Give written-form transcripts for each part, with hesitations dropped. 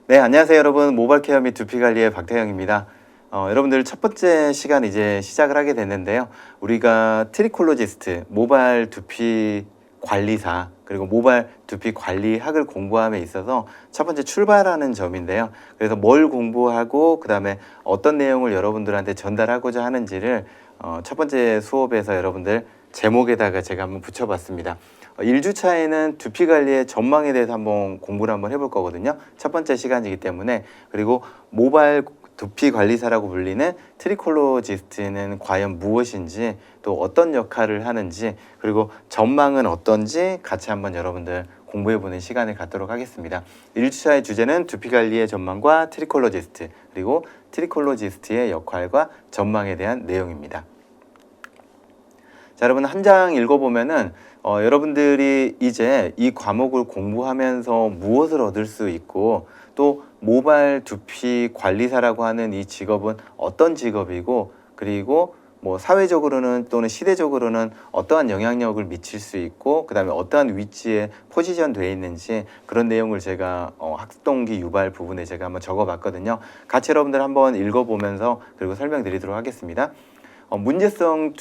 네, 안녕하세요 여러분. 모발 케어 및 두피 관리의 박태영입니다. 여러분들 첫 번째 시간 이제 시작을 하게 됐는데요. 우리가 트리콜로지스트, 모발 두피 관리사, 그리고 모발 두피 관리학을 공부함에 있어서 첫 번째 출발하는 점인데요. 그래서 뭘 공부하고 그 다음에 어떤 내용을 여러분들한테 전달하고자 하는지를 첫 번째 수업에서 여러분들 제목에다가 제가 한번 붙여봤습니다. 1주차에는 두피 관리의 전망에 대해서 한번 공부를 한번 해볼 거거든요. 첫 번째 시간이기 때문에. 그리고 모발 두피 관리사라고 불리는 트리콜로지스트는 과연 무엇인지, 또 어떤 역할을 하는지, 그리고 전망은 어떤지 같이 한번 여러분들 공부해보는 시간을 갖도록 하겠습니다. 1주차의 주제는 두피 관리의 전망과 트리콜로지스트, 그리고 트리콜로지스트의 역할과 전망에 대한 내용입니다. 자, 여러분 한 장 읽어보면은 여러분들이 이제 이 과목을 공부하면서 무엇을 얻을 수 있고, 또 모발 두피 관리사라고 하는 이 직업은 어떤 직업이고, 그리고 뭐 사회적으로는 또는 시대적으로는 어떠한 영향력을 미칠 수 있고, 그 다음에 어떠한 위치에 포지션 되어 있는지, 그런 내용을 제가 학동기 유발 부분에 제가 한번 적어봤거든요. 같이 여러분들 한번 읽어보면서 그리고 설명드리도록 하겠습니다. 문제성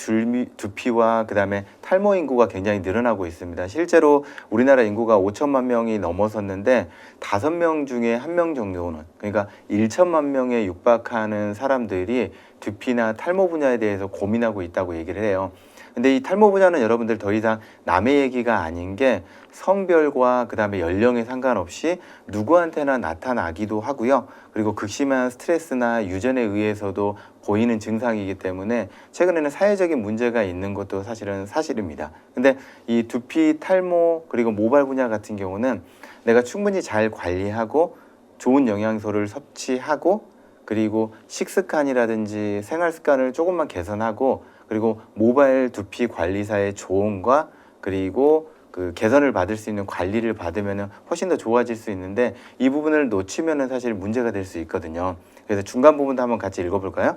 두피와 그 다음에 탈모 인구가 굉장히 늘어나고 있습니다. 실제로 우리나라 인구가 5천만 명이 넘어섰는데 5명 중에 1명 정도는, 그러니까 1천만 명에 육박하는 사람들이 두피나 탈모 분야에 대해서 고민하고 있다고 얘기를 해요. 근데 이 탈모 분야는 여러분들 더 이상 남의 얘기가 아닌 게 성별과 그 다음에 연령에 상관없이 누구한테나 나타나기도 하고요. 그리고 극심한 스트레스나 유전에 의해서도 보이는 증상이기 때문에 최근에는 사회적인 문제가 있는 것도 사실은 사실입니다. 근데 이 두피, 탈모, 그리고 모발 분야 같은 경우는 내가 충분히 잘 관리하고 좋은 영양소를 섭취하고, 그리고 식습관이라든지 생활 습관을 조금만 개선하고, 그리고 모발 두피 관리사의 조언과 그리고 그 개선을 받을 수 있는 관리를 받으면 훨씬 더 좋아질 수 있는데, 이 부분을 놓치면 사실 문제가 될 수 있거든요. 그래서 중간 부분도 한번 같이 읽어볼까요?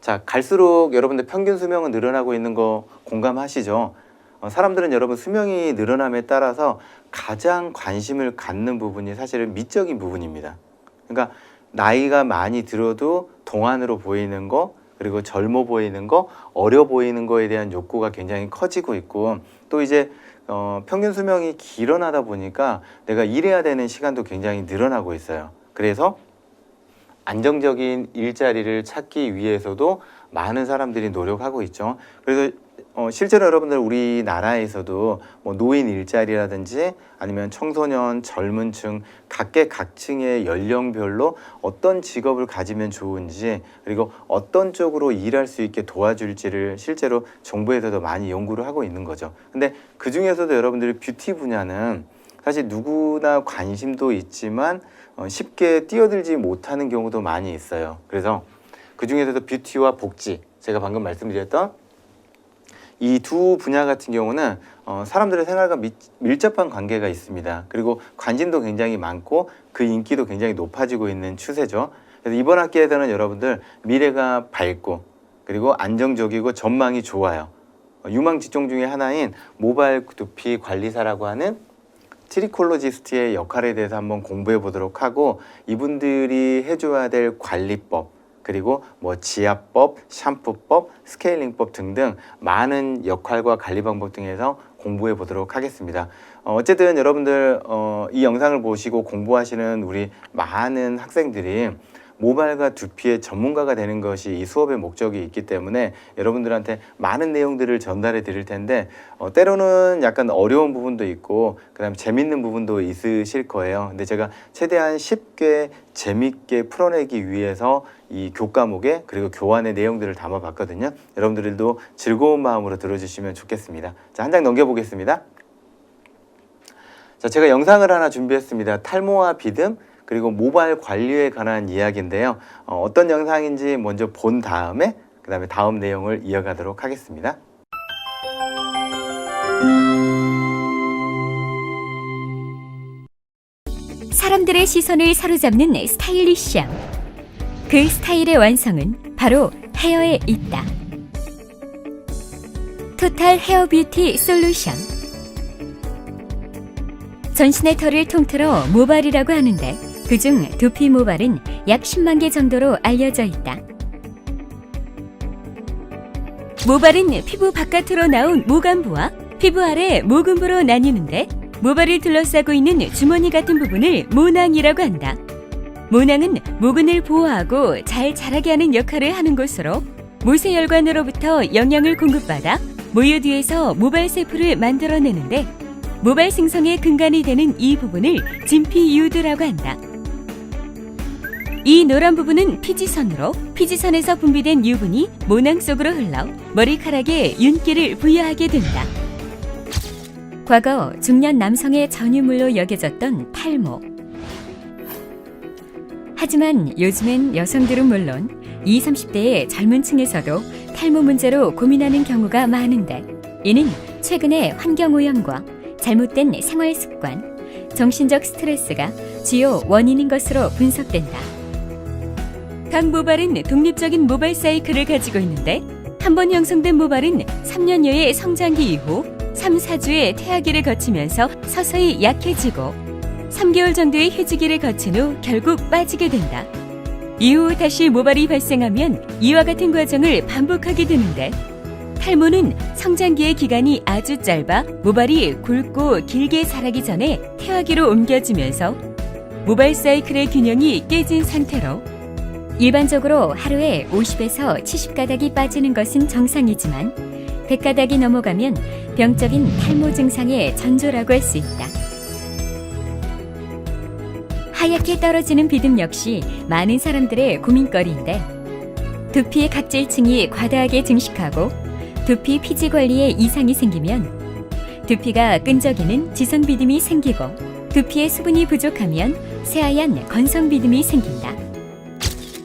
자, 갈수록 여러분들 평균 수명은 늘어나고 있는 거 공감하시죠? 사람들은 여러분 수명이 늘어남에 따라서 가장 관심을 갖는 부분이 사실은 미적인 부분입니다. 그러니까 나이가 많이 들어도 동안으로 보이는 거, 그리고 젊어 보이는 거, 어려 보이는 거에 대한 욕구가 굉장히 커지고 있고, 또 이제 평균 수명이 길어나다 보니까 내가 일해야 되는 시간도 굉장히 늘어나고 있어요. 그래서 안정적인 일자리를 찾기 위해서도 많은 사람들이 노력하고 있죠. 그래서 실제로 여러분들 우리나라에서도 뭐 노인 일자리라든지 아니면 청소년, 젊은 층, 각계각층의 연령별로 어떤 직업을 가지면 좋은지, 그리고 어떤 쪽으로 일할 수 있게 도와줄지를 실제로 정부에서도 많이 연구를 하고 있는 거죠. 근데 그 중에서도 여러분들이 뷰티 분야는 사실 누구나 관심도 있지만 쉽게 뛰어들지 못하는 경우도 많이 있어요. 그래서 그 중에서도 뷰티와 복지, 제가 방금 말씀드렸던 이 두 분야 같은 경우는 사람들의 생활과 밀접한 관계가 있습니다. 그리고 관심도 굉장히 많고 그 인기도 굉장히 높아지고 있는 추세죠. 그래서 이번 학기에서는 여러분들 미래가 밝고 그리고 안정적이고 전망이 좋아요. 유망 직종 중에 하나인 모발 두피 관리사라고 하는 트리콜로지스트의 역할에 대해서 한번 공부해 보도록 하고, 이분들이 해줘야 될 관리법, 그리고 뭐 지압법, 샴푸법, 스케일링법 등등 많은 역할과 관리 방법 등에서 공부해 보도록 하겠습니다. 어쨌든 여러분들 이 영상을 보시고 공부하시는 우리 많은 학생들이 모발과 두피의 전문가가 되는 것이 이 수업의 목적이 있기 때문에 여러분들한테 많은 내용들을 전달해 드릴 텐데, 때로는 약간 어려운 부분도 있고 그 다음에 재밌는 부분도 있으실 거예요. 근데 제가 최대한 쉽게 재밌게 풀어내기 위해서 이 교과목에 그리고 교환의 내용들을 담아 봤거든요. 여러분들도 즐거운 마음으로 들어주시면 좋겠습니다. 자, 한 장 넘겨보겠습니다. 자, 제가 영상을 하나 준비했습니다. 탈모와 비듬, 그리고 모발 관리에 관한 이야기인데요. 어떤 영상인지 먼저 본 다음에 그 다음에 다음 내용을 이어가도록 하겠습니다. 사람들의 시선을 사로잡는 스타일리시함. 그 스타일의 완성은 바로 헤어에 있다. 토탈 헤어 뷰티 솔루션. 전신의 털을 통틀어 모발이라고 하는데 그중 두피 모발은 약 10만 개 정도로 알려져 있다. 모발은 피부 바깥으로 나온 모관부와 피부 아래 모근부로 나뉘는데 모발을 둘러싸고 있는 주머니 같은 부분을 모낭이라고 한다. 모낭은 모근을 보호하고 잘 자라게 하는 역할을 하는 곳으로 모세혈관으로부터 영양을 공급받아 모유 뒤에서 모발 세포를 만들어내는데 모발 생성의 근간이 되는 이 부분을 진피유두라고 한다. 이 노란 부분은 피지선으로 피지선에서 분비된 유분이 모낭 속으로 흘러 머리카락에 윤기를 부여하게 된다. 과거 중년 남성의 전유물로 여겨졌던 탈모. 하지만 요즘엔 여성들은 물론 20, 30대의 젊은 층에서도 탈모 문제로 고민하는 경우가 많은데 이는 최근의 환경오염과 잘못된 생활 습관, 정신적 스트레스가 주요 원인인 것으로 분석된다. 각 모발은 독립적인 모발 사이클을 가지고 있는데 한 번 형성된 모발은 3년여의 성장기 이후 3, 4주의 퇴화기를 거치면서 서서히 약해지고 3개월 정도의 휴지기를 거친 후 결국 빠지게 된다. 이후 다시 모발이 발생하면 이와 같은 과정을 반복하게 되는데 탈모는 성장기의 기간이 아주 짧아 모발이 굵고 길게 자라기 전에 퇴화기로 옮겨지면서 모발 사이클의 균형이 깨진 상태로 일반적으로 하루에 50에서 70가닥이 빠지는 것은 정상이지만 100가닥이 넘어가면 병적인 탈모 증상의 전조라고 할 수 있다. 하얗게 떨어지는 비듬 역시 많은 사람들의 고민거리인데 두피의 각질층이 과다하게 증식하고 두피 피지 관리에 이상이 생기면 두피가 끈적이는 지성 비듬이 생기고 두피에 수분이 부족하면 새하얀 건성 비듬이 생긴다.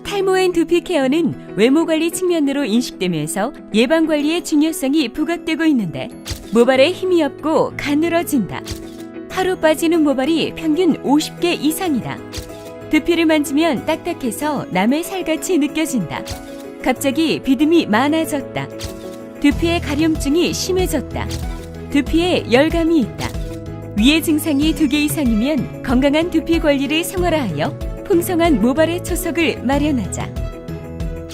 탈모엔 두피 케어는 외모 관리 측면으로 인식되면서 예방 관리의 중요성이 부각되고 있는데 모발에 힘이 없고 가늘어진다. 하루 빠지는 모발이 평균 50개 이상이다. 두피를 만지면 딱딱해서 남의 살같이 느껴진다. 갑자기 비듬이 많아졌다. 두피에 가려움증이 심해졌다. 두피에 열감이 있다. 위의 증상이 2개 이상이면 건강한 두피 관리를 생활화하여 풍성한 모발의 초석을 마련하자.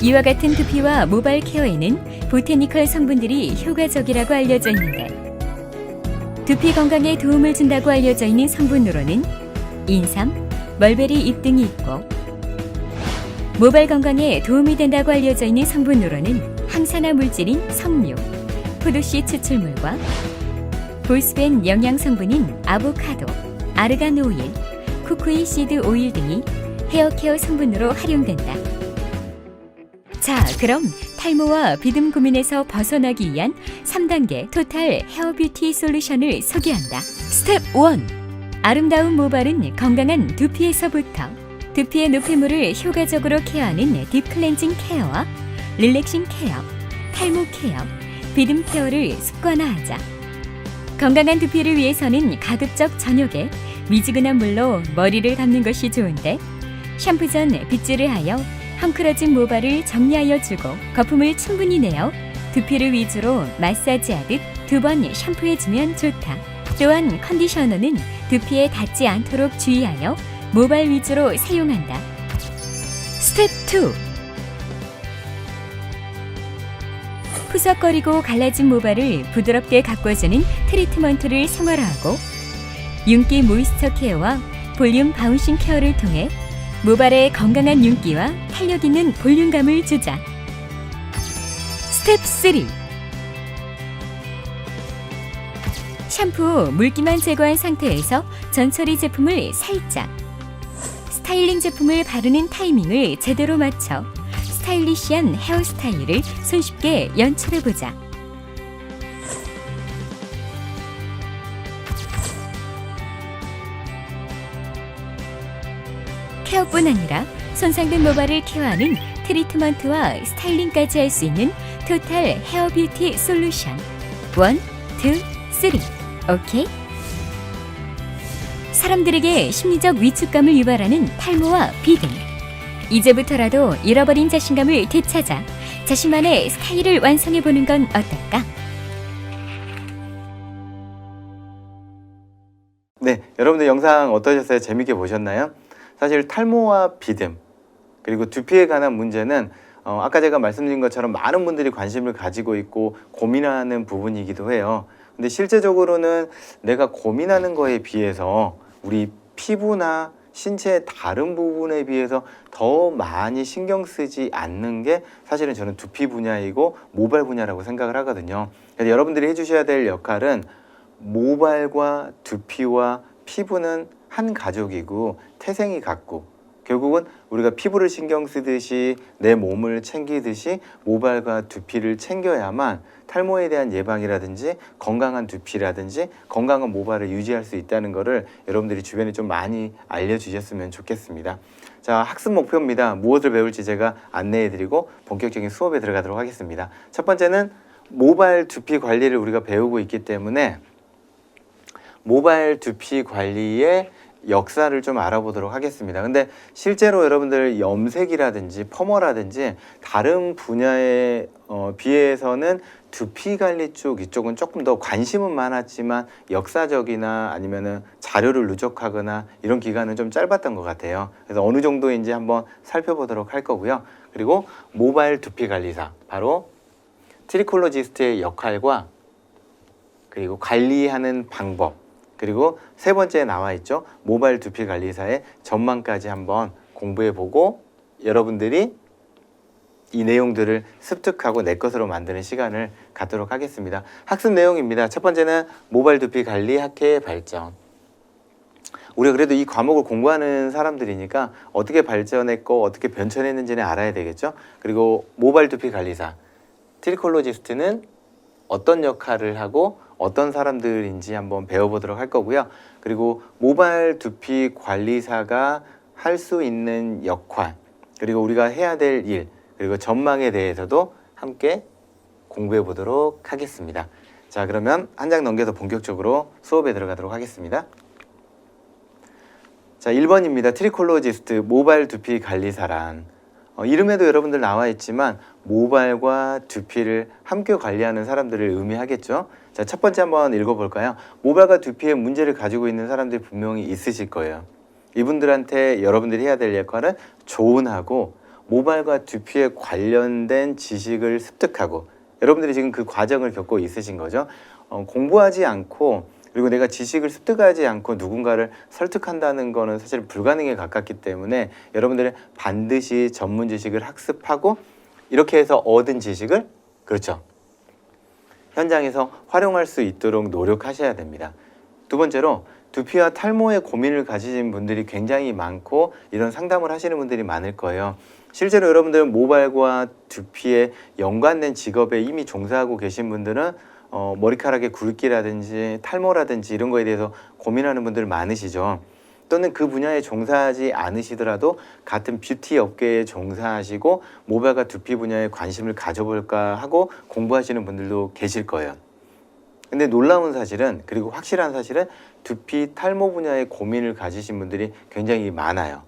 이와 같은 두피와 모발 케어에는 보테니컬 성분들이 효과적이라고 알려져 있는데 두피 건강에 도움을 준다고 알려져 있는 성분으로는 인삼, 멀베리 잎 등이 있고 모발 건강에 도움이 된다고 알려져 있는 성분으로는 항산화 물질인 석류, 포도씨 추출물과 볼스벤 영양 성분인 아보카도, 아르간 오일, 쿠쿠이 시드 오일 등이 헤어케어 성분으로 활용된다. 자, 그럼 탈모와 비듬 고민에서 벗어나기 위한 3단계 토탈 헤어 뷰티 솔루션을 소개한다. 스텝 1. 아름다운 모발은 건강한 두피에서부터. 두피의 노폐물을 효과적으로 케어하는 딥 클렌징 케어와 릴렉싱 케어, 탈모 케어, 비듬 케어를 습관화하자. 건강한 두피를 위해서는 가급적 저녁에 미지근한 물로 머리를 감는 것이 좋은데 샴푸 전 빗질을 하여 헝클어진 모발을 정리하여 주고 거품을 충분히 내어 두피를 위주로 마사지하듯 2번 샴푸해주면 좋다. 또한 컨디셔너는 두피에 닿지 않도록 주의하여 모발 위주로 사용한다. 스텝 2. 푸석거리고 갈라진 모발을 부드럽게 가꿔주는 트리트먼트를 생활화하고 윤기 모이스처 케어와 볼륨 바운싱 케어를 통해 모발에 건강한 윤기와 탄력 있는 볼륨감을 주자. 스텝 3. 샴푸 물기만 제거한 상태에서 전처리 제품을 살짝. 스타일링 제품을 바르는 타이밍을 제대로 맞춰 스타일리시한 헤어스타일을 손쉽게 연출해보자. 케어뿐 아니라 손상된 모발을 케어하는 트리트먼트와 스타일링까지 할 수 있는 토탈 헤어 뷰티 솔루션 1, 2, 3. 오케이? 사람들에게 심리적 위축감을 유발하는 탈모와 비듬. 이제부터라도 잃어버린 자신감을 되찾아 자신만의 스타일을 완성해보는 건 어떨까? 네, 여러분들 영상 어떠셨어요? 재밌게 보셨나요? 사실 탈모와 비듬 그리고 두피에 관한 문제는 아까 제가 말씀드린 것처럼 많은 분들이 관심을 가지고 있고 고민하는 부분이기도 해요. 근데 실제적으로는 내가 고민하는 거에 비해서 우리 피부나 신체의 다른 부분에 비해서 더 많이 신경 쓰지 않는 게 사실은 저는 두피 분야이고 모발 분야라고 생각을 하거든요. 그래서 여러분들이 해주셔야 될 역할은 모발과 두피와 피부는 한 가족이고 태생이 같고 결국은 우리가 피부를 신경 쓰듯이 내 몸을 챙기듯이 모발과 두피를 챙겨야만 탈모에 대한 예방이라든지 건강한 두피라든지 건강한 모발을 유지할 수 있다는 것을 여러분들이 주변에 좀 많이 알려주셨으면 좋겠습니다. 자, 학습 목표입니다. 무엇을 배울지 제가 안내해드리고 본격적인 수업에 들어가도록 하겠습니다. 첫 번째는 모발 두피 관리를 우리가 배우고 있기 때문에 모발 두피 관리의 역사를 좀 알아보도록 하겠습니다. 근데 실제로 여러분들 염색이라든지 펌어라든지 다른 분야에 비해서는 두피 관리 이쪽은 조금 더 관심은 많았지만 역사적이나 아니면은 자료를 누적하거나 이런 기간은 좀 짧았던 것 같아요. 그래서 어느 정도인지 한번 살펴보도록 할 거고요. 그리고 모발 두피 관리사, 바로 트리콜로지스트의 역할과 그리고 관리하는 방법, 그리고 세 번째에 나와 있죠. 모발 두피 관리사의 전망까지 한번 공부해보고 여러분들이 이 내용들을 습득하고 내 것으로 만드는 시간을 갖도록 하겠습니다. 학습 내용입니다. 첫 번째는 모발 두피 관리 학회의 발전. 우리가 그래도 이 과목을 공부하는 사람들이니까 어떻게 발전했고 어떻게 변천했는지는 알아야 되겠죠. 그리고 모발 두피 관리사, 트리콜로지스트는 어떤 역할을 하고 어떤 사람들인지 한번 배워보도록 할 거고요. 그리고 모발 두피 관리사가 할 수 있는 역할, 그리고 우리가 해야 될 일, 그리고 전망에 대해서도 함께 공부해 보도록 하겠습니다. 자, 그러면 한 장 넘겨서 본격적으로 수업에 들어가도록 하겠습니다. 자, 1번입니다. 트리콜로지스트, 모발 두피 관리사란. 이름에도 여러분들 나와 있지만 모발과 두피를 함께 관리하는 사람들을 의미하겠죠. 자, 첫 번째 한번 읽어볼까요? 모발과 두피에 문제를 가지고 있는 사람들이 분명히 있으실 거예요. 이분들한테 여러분들이 해야 될 역할은 조언하고 모발과 두피에 관련된 지식을 습득하고, 여러분들이 지금 그 과정을 겪고 있으신 거죠. 공부하지 않고 그리고 내가 지식을 습득하지 않고 누군가를 설득한다는 거는 사실 불가능에 가깝기 때문에 여러분들은 반드시 전문 지식을 학습하고 이렇게 해서 얻은 지식을, 그렇죠, 현장에서 활용할 수 있도록 노력하셔야 됩니다. 두 번째로 두피와 탈모에 고민을 가지신 분들이 굉장히 많고 이런 상담을 하시는 분들이 많을 거예요. 실제로 여러분들은 모발과 두피에 연관된 직업에 이미 종사하고 계신 분들은 머리카락의 굵기라든지 탈모라든지 이런 거에 대해서 고민하는 분들 많으시죠. 또는 그 분야에 종사하지 않으시더라도 같은 뷰티 업계에 종사하시고 모발과 두피 분야에 관심을 가져볼까 하고 공부하시는 분들도 계실 거예요. 근데 놀라운 사실은, 그리고 확실한 사실은 두피 탈모 분야에 고민을 가지신 분들이 굉장히 많아요.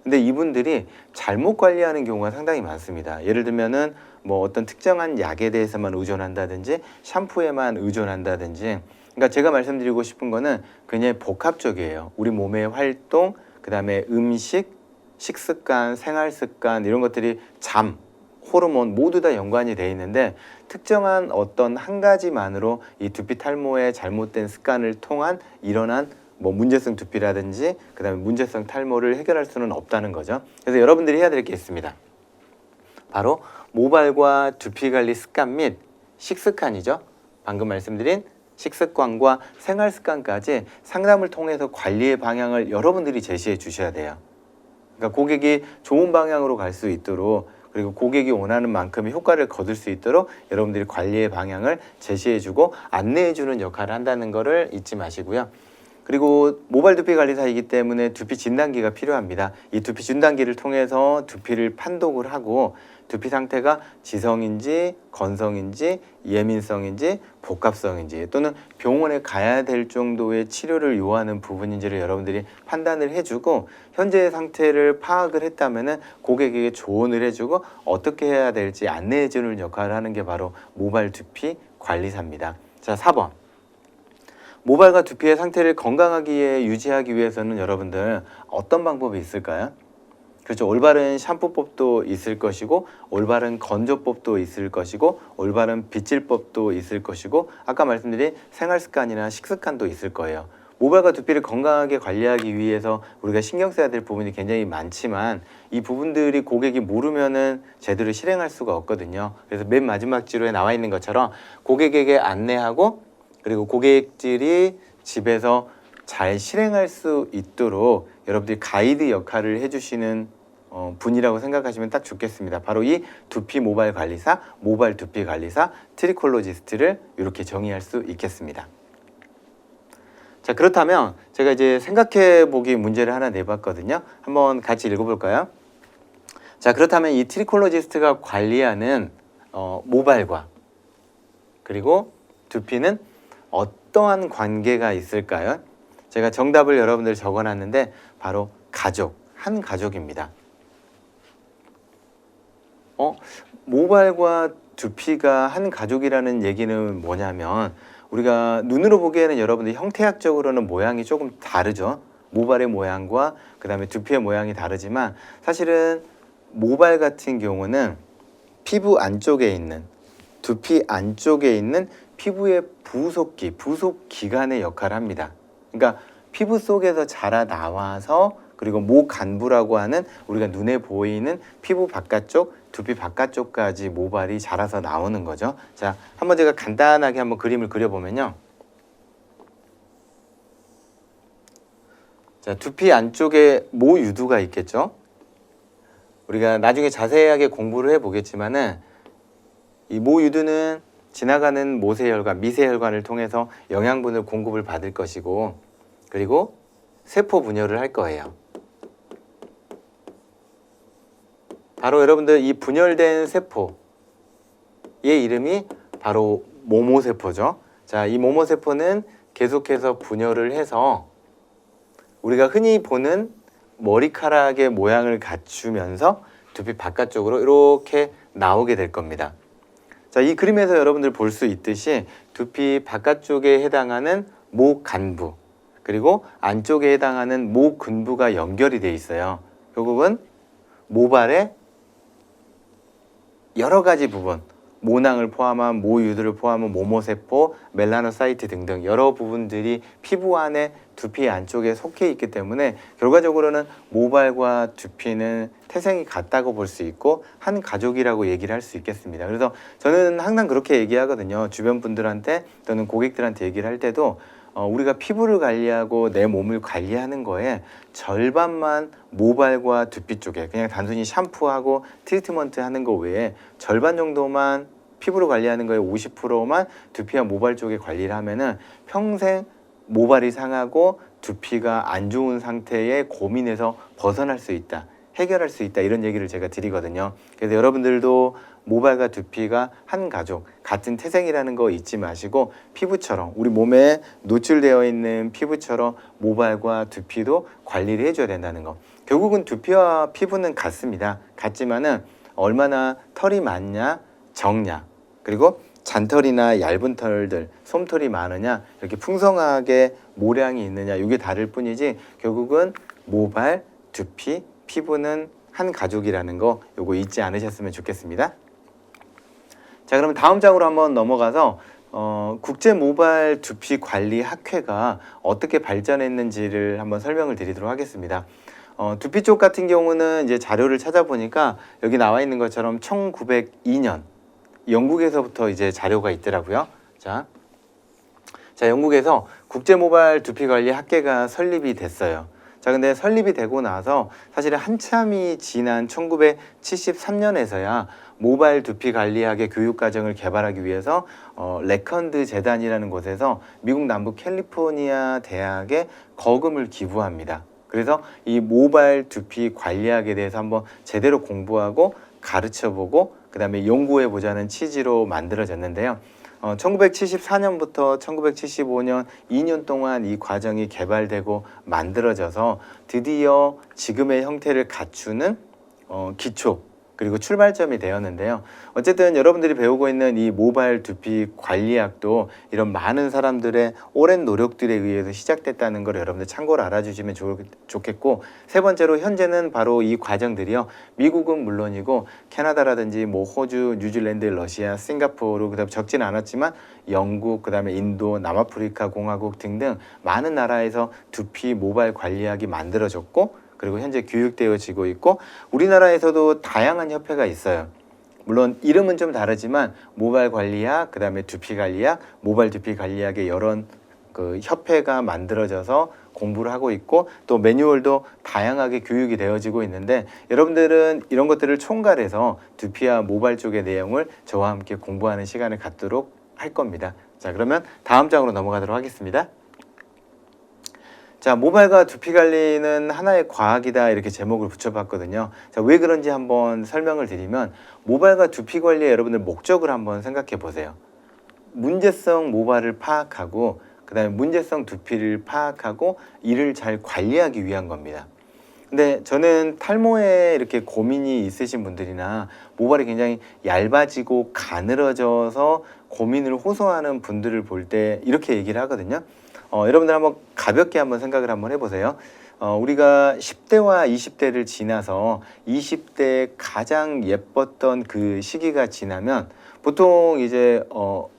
근데 이분들이 잘못 관리하는 경우가 상당히 많습니다. 예를 들면은 뭐 어떤 특정한 약에 대해서만 의존한다든지 샴푸에만 의존한다든지, 그러니까 제가 말씀드리고 싶은 거는 굉장히 복합적이에요. 우리 몸의 활동, 그 다음에 음식, 식습관, 생활습관 이런 것들이 잠, 호르몬 모두 다 연관이 돼 있는데 특정한 어떤 한 가지만으로 이 두피 탈모의 잘못된 습관을 통한 일어난 뭐 문제성 두피라든지 그 다음에 문제성 탈모를 해결할 수는 없다는 거죠. 그래서 여러분들이 해야 될 게 있습니다. 바로 모발과 두피 관리 습관 및 식습관이죠. 방금 말씀드린 식습관과 생활 습관까지 상담을 통해서 관리의 방향을 여러분들이 제시해 주셔야 돼요. 그러니까 고객이 좋은 방향으로 갈 수 있도록, 그리고 고객이 원하는 만큼의 효과를 거둘 수 있도록 여러분들이 관리의 방향을 제시해 주고 안내해 주는 역할을 한다는 것을 잊지 마시고요. 그리고 모발 두피 관리사이기 때문에 두피 진단기가 필요합니다. 이 두피 진단기를 통해서 두피를 판독을 하고 두피 상태가 지성인지 건성인지 예민성인지 복합성인지 또는 병원에 가야 될 정도의 치료를 요하는 부분인지를 여러분들이 판단을 해주고 현재의 상태를 파악을 했다면은 고객에게 조언을 해주고 어떻게 해야 될지 안내해주는 역할을 하는 게 바로 모발 두피 관리사입니다. 자, 4번. 모발과 두피의 상태를 건강하게 유지하기 위해서는 여러분들 어떤 방법이 있을까요? 그렇죠. 올바른 샴푸법도 있을 것이고 올바른 건조법도 있을 것이고 올바른 빗질법도 있을 것이고 아까 말씀드린 생활습관이나 식습관도 있을 거예요. 모발과 두피를 건강하게 관리하기 위해서 우리가 신경 써야 될 부분이 굉장히 많지만 이 부분들이 고객이 모르면은 제대로 실행할 수가 없거든요. 그래서 맨 마지막 지로에 나와 있는 것처럼 고객에게 안내하고 그리고 고객들이 집에서 잘 실행할 수 있도록 여러분들이 가이드 역할을 해주시는 분이라고 생각하시면 딱 좋겠습니다. 바로 이 두피 모발 관리사, 모발 두피 관리사, 트리콜로지스트를 이렇게 정의할 수 있겠습니다. 자, 그렇다면 제가 이제 생각해 보기 문제를 하나 내봤거든요. 한번 같이 읽어볼까요? 자, 그렇다면 이 트리콜로지스트가 관리하는 모발과 그리고 두피는 어떠한 관계가 있을까요? 제가 정답을 여러분들 적어놨는데 바로 가족, 한 가족입니다. 모발과 두피가 한 가족이라는 얘기는 뭐냐면 우리가 눈으로 보기에는 여러분들 형태학적으로는 모양이 조금 다르죠. 모발의 모양과 그 다음에 두피의 모양이 다르지만 사실은 모발 같은 경우는 피부 안쪽에 있는 두피 안쪽에 있는 피부의 부속기, 부속기관의 역할을 합니다. 그러니까 피부 속에서 자라나와서 그리고 모간부라고 하는 우리가 눈에 보이는 피부 바깥쪽, 두피 바깥쪽까지 모발이 자라서 나오는 거죠. 자, 한번 제가 간단하게 한번 그림을 그려보면요. 자, 두피 안쪽에 모유두가 있겠죠. 우리가 나중에 자세하게 공부를 해보겠지만은 이 모유두는 지나가는 모세혈관, 미세혈관을 통해서 영양분을 공급을 받을 것이고 그리고 세포 분열을 할 거예요. 바로 여러분들 이 분열된 세포의 이름이 바로 모모세포죠. 자, 이 모모세포는 계속해서 분열을 해서 우리가 흔히 보는 머리카락의 모양을 갖추면서 두피 바깥쪽으로 이렇게 나오게 될 겁니다. 자, 이 그림에서 여러분들 볼 수 있듯이 두피 바깥쪽에 해당하는 모간부 그리고 안쪽에 해당하는 모근부가 연결이 돼 있어요. 결국은 모발의 여러 가지 부분, 모낭을 포함한 모유들을 포함한 모모세포, 멜라노사이트 등등 여러 부분들이 피부 안에 두피 안쪽에 속해 있기 때문에 결과적으로는 모발과 두피는 태생이 같다고 볼 수 있고 한 가족이라고 얘기를 할 수 있겠습니다. 그래서 저는 항상 그렇게 얘기하거든요. 주변 분들한테 또는 고객들한테 얘기를 할 때도 우리가 피부를 관리하고 내 몸을 관리하는 거에 절반만 모발과 두피 쪽에 그냥 단순히 샴푸하고 트리트먼트 하는 거 외에 절반 정도만 피부를 관리하는 거에 50%만 두피와 모발 쪽에 관리를 하면은 평생 모발이 상하고 두피가 안 좋은 상태의 고민에서 벗어날 수 있다. 해결할 수 있다. 이런 얘기를 제가 드리거든요. 그래서 여러분들도 모발과 두피가 한 가족, 같은 태생이라는 거 잊지 마시고 피부처럼 우리 몸에 노출되어 있는 피부처럼 모발과 두피도 관리를 해줘야 된다는 거. 결국은 두피와 피부는 같습니다. 같지만은 얼마나 털이 많냐, 적냐, 그리고 잔털이나 얇은 털들, 솜털이 많으냐, 이렇게 풍성하게 모량이 있느냐 이게 다를 뿐이지 결국은 모발, 두피, 피부는 한 가족이라는 거 요거 잊지 않으셨으면 좋겠습니다. 자, 그러면 다음 장으로 한번 넘어가서 국제 모발 두피 관리 학회가 어떻게 발전했는지를 한번 설명을 드리도록 하겠습니다. 두피 쪽 같은 경우는 이제 자료를 찾아보니까 여기 나와 있는 것처럼 1902년 영국에서부터 이제 자료가 있더라고요. 자, 영국에서 국제 모발 두피 관리 학회가 설립이 됐어요. 자, 근데 설립이 되고 나서 사실은 한참이 지난 1973년에서야 모발 두피 관리학의 교육 과정을 개발하기 위해서 레컨드 재단이라는 곳에서 미국 남부 캘리포니아 대학에 거금을 기부합니다. 그래서 이 모발 두피 관리학에 대해서 한번 제대로 공부하고 가르쳐보고 그 다음에 연구해보자는 취지로 만들어졌는데요. 1974년부터 1975년 2년 동안 이 과정이 개발되고 만들어져서 드디어 지금의 형태를 갖추는 기초 그리고 출발점이 되었는데요. 어쨌든 여러분들이 배우고 있는 이 모발 두피 관리학도 이런 많은 사람들의 오랜 노력들에 의해서 시작됐다는 걸 여러분들 참고로 알아주시면 좋겠고, 세 번째로 현재는 바로 이 과정들이요, 미국은 물론이고 캐나다라든지 뭐 호주, 뉴질랜드, 러시아, 싱가포르, 그다음 적진 않았지만 영국, 그다음에 인도, 남아프리카 공화국 등등 많은 나라에서 두피 모발 관리학이 만들어졌고 그리고 현재 교육되어지고 있고, 우리나라에서도 다양한 협회가 있어요. 물론 이름은 좀 다르지만 모발 관리학, 그 다음에 두피 관리학, 모발 두피 관리학의 여러 그 협회가 만들어져서 공부를 하고 있고, 또 매뉴얼도 다양하게 교육이 되어지고 있는데, 여러분들은 이런 것들을 총괄해서 두피와 모발 쪽의 내용을 저와 함께 공부하는 시간을 갖도록 할 겁니다. 자, 그러면 다음 장으로 넘어가도록 하겠습니다. 자, 모발과 두피 관리는 하나의 과학이다, 이렇게 제목을 붙여봤거든요. 자, 왜 그런지 한번 설명을 드리면, 모발과 두피 관리의 여러분들 목적을 한번 생각해 보세요. 문제성 모발을 파악하고 그 다음에 문제성 두피를 파악하고 이를 잘 관리하기 위한 겁니다. 근데 저는 탈모에 이렇게 고민이 있으신 분들이나 모발이 굉장히 얇아지고 가늘어져서 고민을 호소하는 분들을 볼 때 이렇게 얘기를 하거든요. 여러분들 한번 가볍게 한번 생각을 한번 해보세요. 우리가 10대와 20대를 지나서 20대 가장 예뻤던 그 시기가 지나면 보통 이제 뭐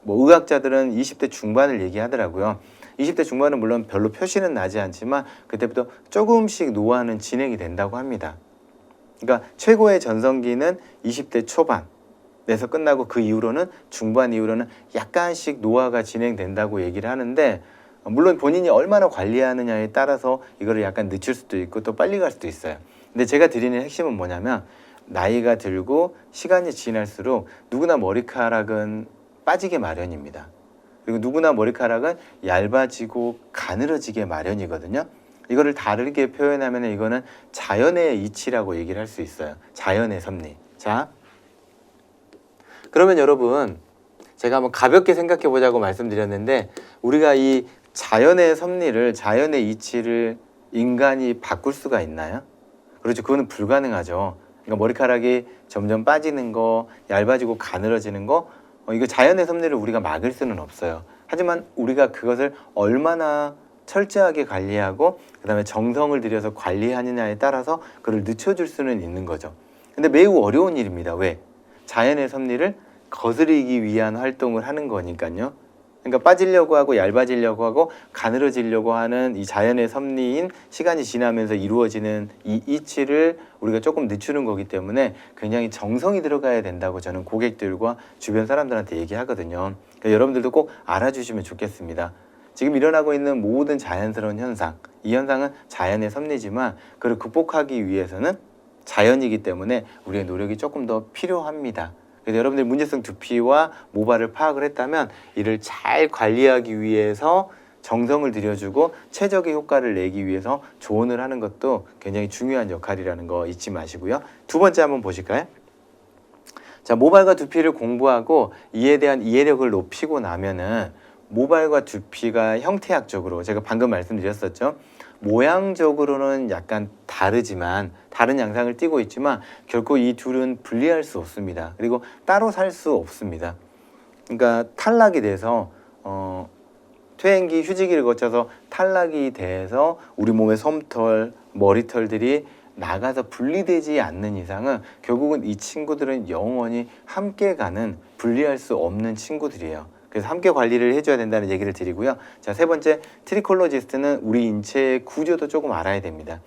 의학자들은 20대 중반을 얘기하더라고요. 20대 중반은 물론 별로 표시는 나지 않지만 그때부터 조금씩 노화는 진행이 된다고 합니다. 그러니까 최고의 전성기는 20대 초반에서 끝나고 그 이후로는 중반 이후로는 약간씩 노화가 진행된다고 얘기를 하는데, 물론 본인이 얼마나 관리하느냐에 따라서 이거를 약간 늦출 수도 있고 또 빨리 갈 수도 있어요. 근데 제가 드리는 핵심은 뭐냐면, 나이가 들고 시간이 지날수록 누구나 머리카락은 빠지게 마련입니다. 그리고 누구나 머리카락은 얇아지고 가늘어지게 마련이거든요. 이거를 다르게 표현하면 이거는 자연의 이치라고 얘기를 할 수 있어요. 자연의 섭리. 자, 그러면 여러분, 제가 한번 가볍게 생각해 보자고 말씀드렸는데, 우리가 이 자연의 섭리를, 자연의 이치를 인간이 바꿀 수가 있나요? 그렇죠. 그거는 불가능하죠. 그러니까 머리카락이 점점 빠지는 거, 얇아지고 가늘어지는 거, 이거 자연의 섭리를 우리가 막을 수는 없어요. 하지만 우리가 그것을 얼마나 철저하게 관리하고 그 다음에 정성을 들여서 관리하느냐에 따라서 그걸 늦춰줄 수는 있는 거죠. 근데 매우 어려운 일입니다. 왜? 자연의 섭리를 거스르기 위한 활동을 하는 거니까요. 그러니까 빠지려고 하고 얇아지려고 하고 가늘어지려고 하는 이 자연의 섭리인 시간이 지나면서 이루어지는 이 이치를 우리가 조금 늦추는 거기 때문에 굉장히 정성이 들어가야 된다고 저는 고객들과 주변 사람들한테 얘기하거든요. 그러니까 여러분들도 꼭 알아주시면 좋겠습니다. 지금 일어나고 있는 모든 자연스러운 현상, 이 현상은 자연의 섭리지만 그걸 극복하기 위해서는 자연이기 때문에 우리의 노력이 조금 더 필요합니다. 그래서 여러분들 문제성 두피와 모발을 파악을 했다면 이를 잘 관리하기 위해서 정성을 들여주고 최적의 효과를 내기 위해서 조언을 하는 것도 굉장히 중요한 역할이라는 거 잊지 마시고요. 두 번째 한번 보실까요? 자, 모발과 두피를 공부하고 이에 대한 이해력을 높이고 나면은 모발과 두피가 형태학적으로, 제가 방금 말씀드렸었죠, 모양적으로는 약간 다르지만, 다른 양상을 띠고 있지만 결코 이 둘은 분리할 수 없습니다. 그리고 따로 살 수 없습니다. 그러니까 탈락이 돼서 퇴행기, 휴지기를 거쳐서 탈락이 돼서 우리 몸의 솜털, 머리털들이 나가서 분리되지 않는 이상은 결국은 이 친구들은 영원히 함께 가는, 분리할 수 없는 친구들이에요. 그래서 함께 관리를 해줘야 된다는 얘기를 드리고요. 자, 세 번째, 트리콜로지스트는 우리 인체의 구조도 조금 알아야 됩니다.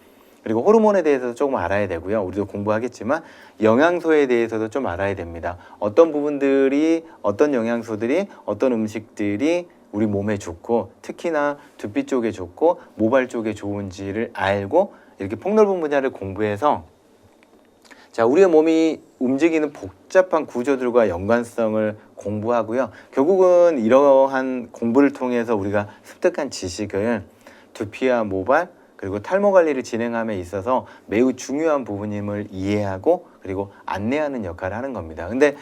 그리고 호르몬에 대해서도 조금 알아야 되고요. 우리도 공부하겠지만 영양소에 대해서도 좀 알아야 됩니다. 어떤 부분들이, 어떤 영양소들이, 어떤 음식들이 우리 몸에 좋고 특히나 두피 쪽에 좋고 모발 쪽에 좋은지를 알고 이렇게 폭넓은 분야를 공부해서 자, 우리의 몸이 움직이는 복잡한 구조들과 연관성을 공부하고요. 결국은 이러한 공부를 통해서 우리가 습득한 지식을 두피와 모발 그리고 탈모 관리를 진행함에 있어서 매우 중요한 부분임을 이해하고 그리고 안내하는 역할을 하는 겁니다. 근데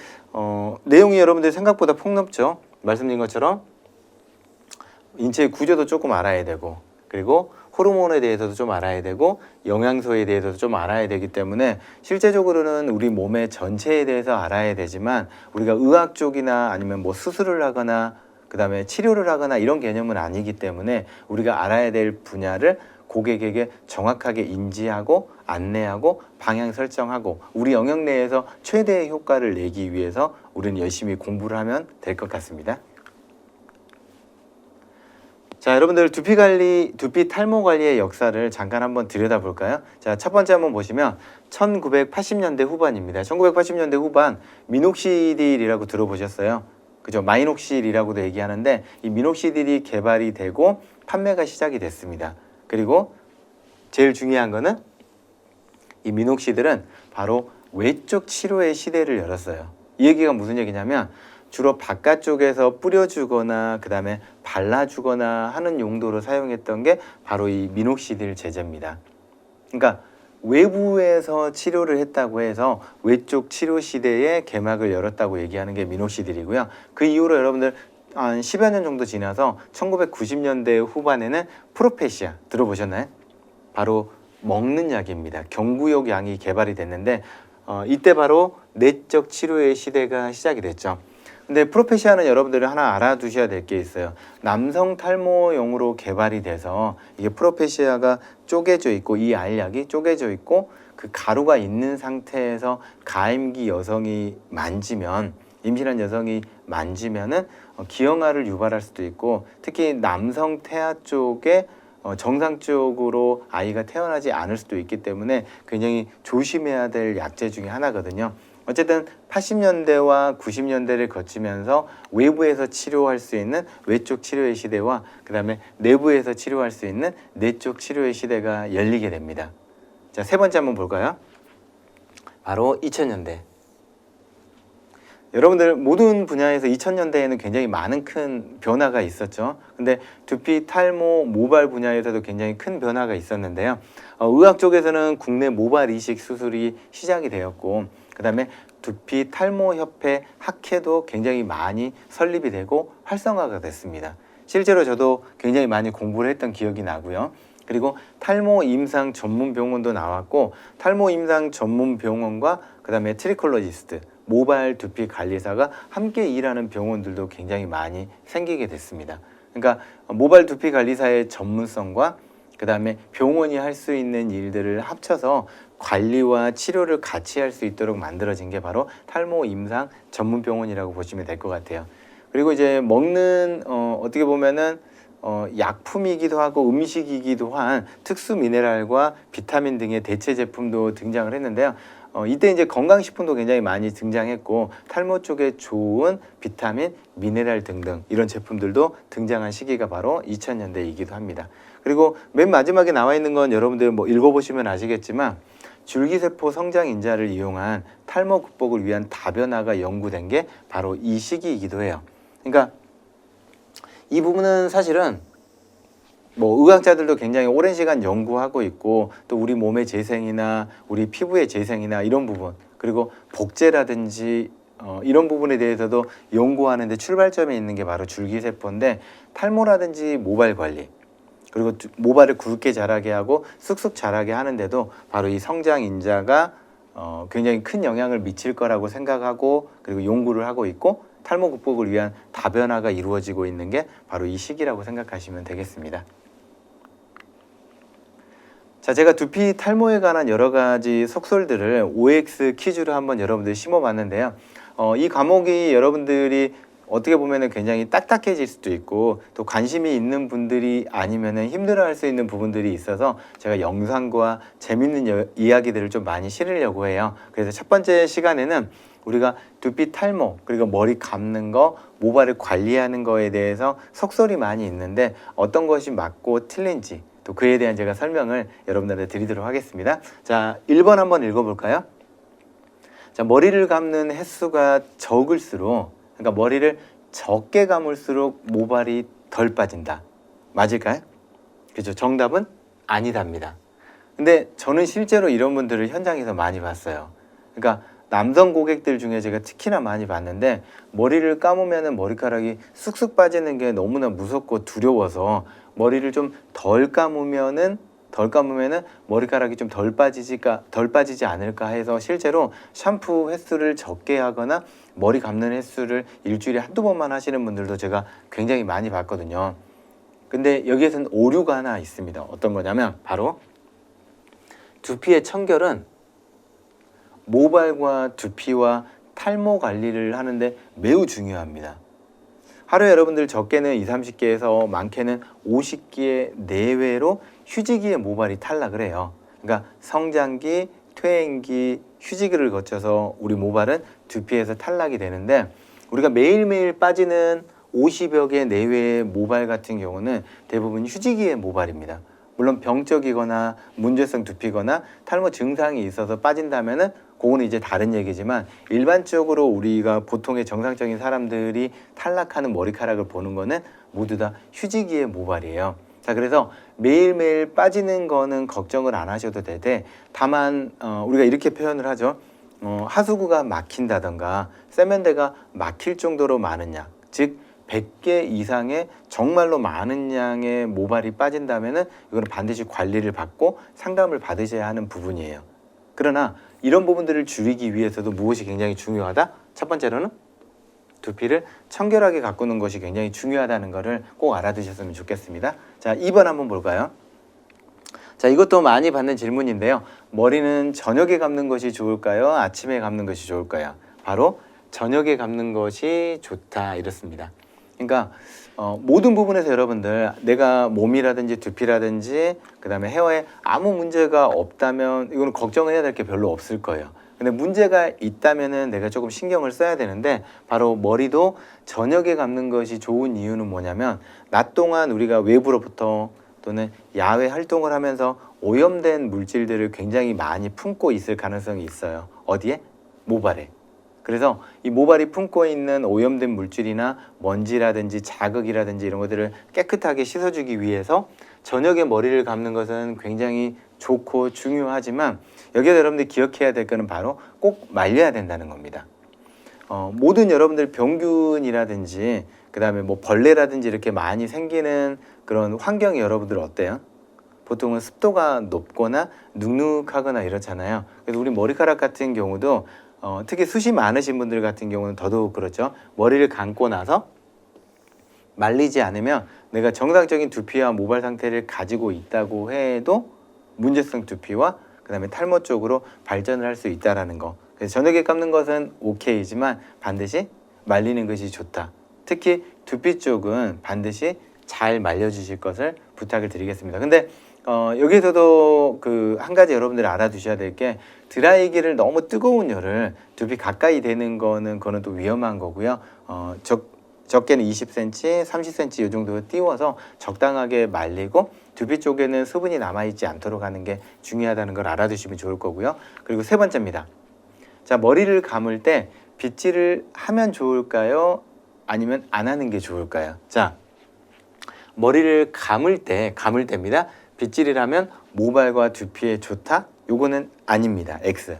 내용이 여러분들 생각보다 폭넓죠. 말씀드린 것처럼 인체의 구조도 조금 알아야 되고 그리고 호르몬에 대해서도 좀 알아야 되고 영양소에 대해서도 좀 알아야 되기 때문에 실제적으로는 우리 몸의 전체에 대해서 알아야 되지만 우리가 의학 쪽이나 아니면 뭐 수술을 하거나 그 다음에 치료를 하거나 이런 개념은 아니기 때문에 우리가 알아야 될 분야를 고객에게 정확하게 인지하고 안내하고 방향 설정하고 우리 영역 내에서 최대의 효과를 내기 위해서 우리는 열심히 공부를 하면 될 것 같습니다. 자, 여러분들 두피 관리, 두피 탈모 관리의 역사를 잠깐 한번 들여다볼까요? 자, 첫 번째 한번 보시면 1980년대 후반입니다. 1980년대 후반 미녹시딜이라고 들어보셨어요? 그죠? 마이녹실이라고도 얘기하는데 이 미녹시딜이 개발이 되고 판매가 시작이 됐습니다. 그리고 제일 중요한 거는 이 미녹시딜은 바로 외적 치료의 시대를 열었어요. 이 얘기가 무슨 얘기냐면 주로 바깥쪽에서 뿌려주거나 그 다음에 발라주거나 하는 용도로 사용했던 게 바로 이 미녹시딜 제제입니다. 그러니까 외부에서 치료를 했다고 해서 외쪽 치료 시대에 개막을 열었다고 얘기하는 게 미녹시딜이고요. 그 이후로 여러분들 한 10여 년 정도 지나서 1990년대 후반에는 프로페시아 들어보셨나요? 바로 먹는 약입니다. 경구용 약이 개발이 됐는데 이때 바로 내적 치료의 시대가 시작이 됐죠. 근데 프로페시아는 여러분들이 하나 알아두셔야 될 게 있어요. 남성 탈모용으로 개발이 돼서 이게 프로페시아가 쪼개져 있고 이 알약이 쪼개져 있고 그 가루가 있는 상태에서 가임기 여성이 만지면 임신한 여성이 만지면은 기형아를 유발할 수도 있고 특히 남성 태아 쪽에 정상적으로 아이가 태어나지 않을 수도 있기 때문에 굉장히 조심해야 될 약제 중에 하나거든요. 어쨌든 80년대와 90년대를 거치면서 외부에서 치료할 수 있는 외쪽 치료의 시대와 그 다음에 내부에서 치료할 수 있는 내쪽 치료의 시대가 열리게 됩니다. 자, 세 번째 한번 볼까요? 바로 2000년대. 여러분들 모든 분야에서 2000년대에는 굉장히 많은 큰 변화가 있었죠. 근데 두피, 탈모, 모발 분야에서도 굉장히 큰 변화가 있었는데요. 의학 쪽에서는 국내 모발 이식 수술이 시작이 되었고 그 다음에 두피 탈모 협회 학회도 굉장히 많이 설립이 되고 활성화가 됐습니다. 실제로 저도 굉장히 많이 공부를 했던 기억이 나고요. 그리고 탈모 임상 전문 병원도 나왔고 탈모 임상 전문 병원과 그 다음에 트리콜로지스트 모발 두피 관리사가 함께 일하는 병원들도 굉장히 많이 생기게 됐습니다. 그러니까 모발 두피 관리사의 전문성과 그 다음에 병원이 할 수 있는 일들을 합쳐서 관리와 치료를 같이 할 수 있도록 만들어진 게 바로 탈모 임상 전문 병원이라고 보시면 될 것 같아요. 그리고 이제 먹는 어떻게 보면은 약품이기도 하고 음식이기도 한 특수 미네랄과 비타민 등의 대체 제품도 등장을 했는데요. 이때 이제 건강식품도 굉장히 많이 등장했고 탈모 쪽에 좋은 비타민, 미네랄 등등 이런 제품들도 등장한 시기가 바로 2000년대이기도 합니다. 그리고 맨 마지막에 나와 있는 건 여러분들 뭐 읽어보시면 아시겠지만 줄기세포 성장인자를 이용한 탈모 극복을 위한 다변화가 연구된 게 바로 이 시기이기도 해요. 그러니까 이 부분은 사실은 뭐 의학자들도 굉장히 오랜 시간 연구하고 있고 또 우리 몸의 재생이나 우리 피부의 재생이나 이런 부분 그리고 복제라든지 이런 부분에 대해서도 연구하는데 출발점에 있는 게 바로 줄기세포인데 탈모라든지 모발 관리 그리고 모발을 굵게 자라게 하고 쑥쑥 자라게 하는데도 바로 이 성장인자가 굉장히 큰 영향을 미칠 거라고 생각하고 그리고 연구를 하고 있고 탈모 극복을 위한 다변화가 이루어지고 있는 게 바로 이 시기라고 생각하시면 되겠습니다. 자, 제가 두피 탈모에 관한 여러 가지 속설들을 OX 퀴즈로 한번 여러분들 심어봤는데요. 이 과목이 여러분들이 어떻게 보면은 굉장히 딱딱해질 수도 있고 또 관심이 있는 분들이 아니면은 힘들어할 수 있는 부분들이 있어서 제가 영상과 재밌는 이야기들을 좀 많이 실으려고 해요. 그래서 첫 번째 시간에는 우리가 두피 탈모 그리고 머리 감는 거, 모발을 관리하는 거에 대해서 속설이 많이 있는데 어떤 것이 맞고 틀린지 또 그에 대한 제가 설명을 여러분들한테 드리도록 하겠습니다. 자, 1번 한번 읽어볼까요? 자, 머리를 감는 횟수가 적을수록, 그러니까 머리를 적게 감을수록 모발이 덜 빠진다. 맞을까요? 그죠? 정답은 아니답니다. 근데 저는 실제로 이런 분들을 현장에서 많이 봤어요. 그러니까 남성 고객들 중에 제가 특히나 많이 봤는데 머리를 감으면 머리카락이 쑥쑥 빠지는 게 너무나 무섭고 두려워서 머리를 좀 덜 감으면은 머리카락이 좀 덜 빠지지 않을까 해서 실제로 샴푸 횟수를 적게 하거나 머리 감는 횟수를 일주일에 한두 번만 하시는 분들도 제가 굉장히 많이 봤거든요. 근데 여기에서는 오류가 하나 있습니다. 어떤 거냐면 바로 두피의 청결은 모발과 두피와 탈모 관리를 하는데 매우 중요합니다. 하루에 여러분들 적게는 20-30개에서 많게는 50개 내외로 휴지기에 모발이 탈락을 해요. 그러니까 성장기, 퇴행기, 휴지기를 거쳐서 우리 모발은 두피에서 탈락이 되는데 우리가 매일매일 빠지는 50여 개 내외의 모발 같은 경우는 대부분 휴지기의 모발입니다. 물론 병적이거나 문제성 두피거나 탈모 증상이 있어서 빠진다면은 그거는 이제 다른 얘기지만 일반적으로 우리가 보통의 정상적인 사람들이 탈락하는 머리카락을 보는 거는 모두 다 휴지기의 모발이에요. 자, 그래서 매일매일 빠지는 거는 걱정을 안 하셔도 되되 다만 우리가 이렇게 표현을 하죠. 하수구가 막힌다던가 세면대가 막힐 정도로 많은 양, 즉 100개 이상의 정말로 많은 양의 모발이 빠진다면은 이거는 반드시 관리를 받고 상담을 받으셔야 하는 부분이에요. 그러나 이런 부분들을 줄이기 위해서도 무엇이 굉장히 중요하다? 첫 번째로는 두피를 청결하게 가꾸는 것이 굉장히 중요하다는 것을 꼭 알아두셨으면 좋겠습니다. 자, 2번 한번 볼까요? 자, 이것도 많이 받는 질문인데요. 머리는 저녁에 감는 것이 좋을까요? 아침에 감는 것이 좋을까요? 바로 저녁에 감는 것이 좋다 이렇습니다. 그러니까 모든 부분에서 여러분들 내가 몸이라든지 두피라든지 그 다음에 헤어에 아무 문제가 없다면 이거는 걱정해야 될 게 별로 없을 거예요. 근데 문제가 있다면은 내가 조금 신경을 써야 되는데 바로 머리도 저녁에 감는 것이 좋은 이유는 뭐냐면 낮 동안 우리가 외부로부터 또는 야외 활동을 하면서 오염된 물질들을 굉장히 많이 품고 있을 가능성이 있어요. 어디에? 모발에. 그래서 이 모발이 품고 있는 오염된 물질이나 먼지라든지 자극이라든지 이런 것들을 깨끗하게 씻어주기 위해서 저녁에 머리를 감는 것은 굉장히 좋고 중요하지만 여기서 여러분들이 기억해야 될 거는 바로 꼭 말려야 된다는 겁니다. 모든 여러분들 병균이라든지 그 다음에 뭐 벌레라든지 이렇게 많이 생기는 그런 환경이 여러분들 어때요? 보통은 습도가 높거나 눅눅하거나 이렇잖아요. 그래서 우리 머리카락 같은 경우도 특히 숱이 많으신 분들 같은 경우는 더더욱 그렇죠. 머리를 감고 나서 말리지 않으면 내가 정상적인 두피와 모발 상태를 가지고 있다고 해도 문제성 두피와 그 다음에 탈모 쪽으로 발전을 할 수 있다는 거. 그래서 저녁에 감는 것은 오케이지만 반드시 말리는 것이 좋다. 특히 두피 쪽은 반드시 잘 말려주실 것을 부탁을 드리겠습니다. 근데 여기서도 그 한 가지 여러분들이 알아두셔야 될 게 드라이기를 너무 뜨거운 열을 두피 가까이 대는 거는 그거는 또 위험한 거고요. 적게는 20cm, 30cm 이 정도 띄워서 적당하게 말리고 두피 쪽에는 수분이 남아있지 않도록 하는 게 중요하다는 걸 알아두시면 좋을 거고요. 그리고 세 번째입니다. 자, 머리를 감을 때 빗질을 하면 좋을까요? 아니면 안 하는 게 좋을까요? 자, 머리를 감을 때입니다. 빗질을 하면 모발과 두피에 좋다? 요거는 아닙니다. X.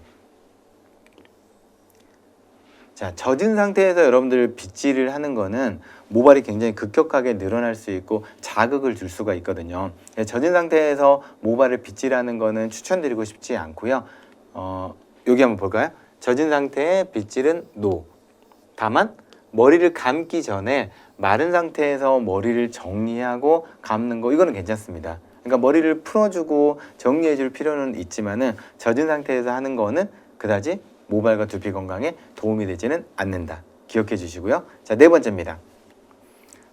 자, 젖은 상태에서 여러분들 빗질을 하는 거는 모발이 굉장히 급격하게 늘어날 수 있고 자극을 줄 수가 있거든요. 젖은 상태에서 모발을 빗질하는 거는 추천드리고 싶지 않고요. 여기 한번 볼까요? 젖은 상태의 빗질은 NO. 다만 머리를 감기 전에 마른 상태에서 머리를 정리하고 감는 거 이거는 괜찮습니다. 그러니까 머리를 풀어주고 정리해 줄 필요는 있지만은 젖은 상태에서 하는 거는 그다지 모발과 두피 건강에 도움이 되지는 않는다. 기억해 주시고요. 자, 네 번째입니다.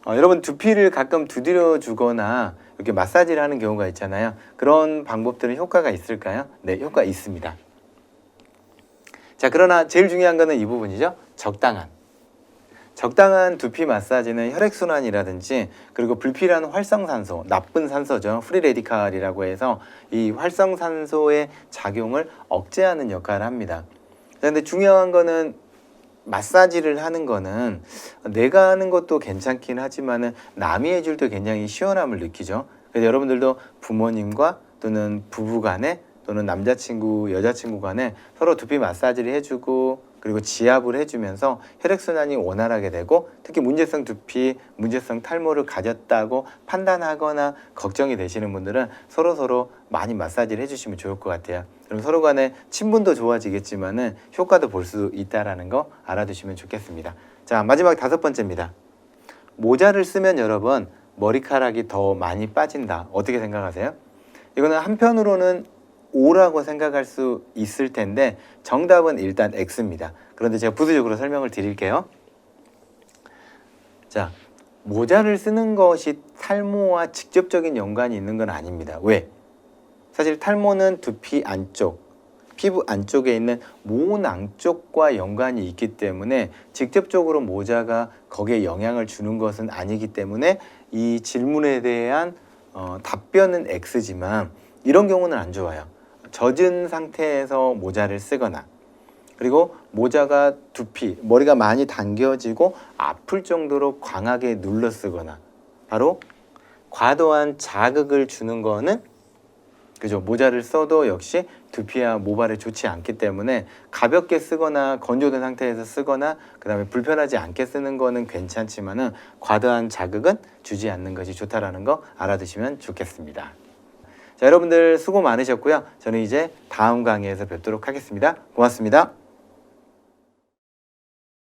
여러분 두피를 가끔 두드려 주거나 이렇게 마사지를 하는 경우가 있잖아요. 그런 방법들은 효과가 있을까요? 네, 효과 있습니다. 자, 그러나 제일 중요한 거는 이 부분이죠. 적당한 두피 마사지는 혈액순환이라든지 그리고 불필요한 활성산소, 나쁜 산소죠. 프리 레디칼이라고 해서 이 활성산소의 작용을 억제하는 역할을 합니다. 그런데 중요한 거는 마사지를 하는 거는 내가 하는 것도 괜찮긴 하지만은 남이 해줄 때 굉장히 시원함을 느끼죠. 그래서 여러분들도 부모님과 또는 부부 간에 또는 남자친구, 여자친구 간에 서로 두피 마사지를 해주고 그리고 지압을 해주면서 혈액순환이 원활하게 되고 특히 문제성 두피, 문제성 탈모를 가졌다고 판단하거나 걱정이 되시는 분들은 서로 많이 마사지를 해주시면 좋을 것 같아요. 그럼 서로 간에 친분도 좋아지겠지만은 효과도 볼 수 있다라는 거 알아두시면 좋겠습니다. 자, 마지막 다섯 번째입니다. 모자를 쓰면 여러분 머리카락이 더 많이 빠진다. 어떻게 생각하세요? 이거는 한편으로는 O라고 생각할 수 있을 텐데 정답은 일단 X입니다. 그런데 제가 부수적으로 설명을 드릴게요. 자, 모자를 쓰는 것이 탈모와 직접적인 연관이 있는 건 아닙니다. 왜? 사실 탈모는 두피 안쪽, 피부 안쪽에 있는 모낭 쪽과 연관이 있기 때문에 직접적으로 모자가 거기에 영향을 주는 것은 아니기 때문에 이 질문에 대한 답변은 X지만 이런 경우는 안 좋아요. 젖은 상태에서 모자를 쓰거나 그리고 모자가 두피, 머리가 많이 당겨지고 아플 정도로 강하게 눌러 쓰거나 바로 과도한 자극을 주는 거는 그죠? 모자를 써도 역시 두피와 모발에 좋지 않기 때문에 가볍게 쓰거나 건조된 상태에서 쓰거나 그 다음에 불편하지 않게 쓰는 거는 괜찮지만은 과도한 자극은 주지 않는 것이 좋다라는 거 알아두시면 좋겠습니다. 자, 여러분들 수고 많으셨고요. 저는 이제 다음 강의에서 뵙도록 하겠습니다. 고맙습니다.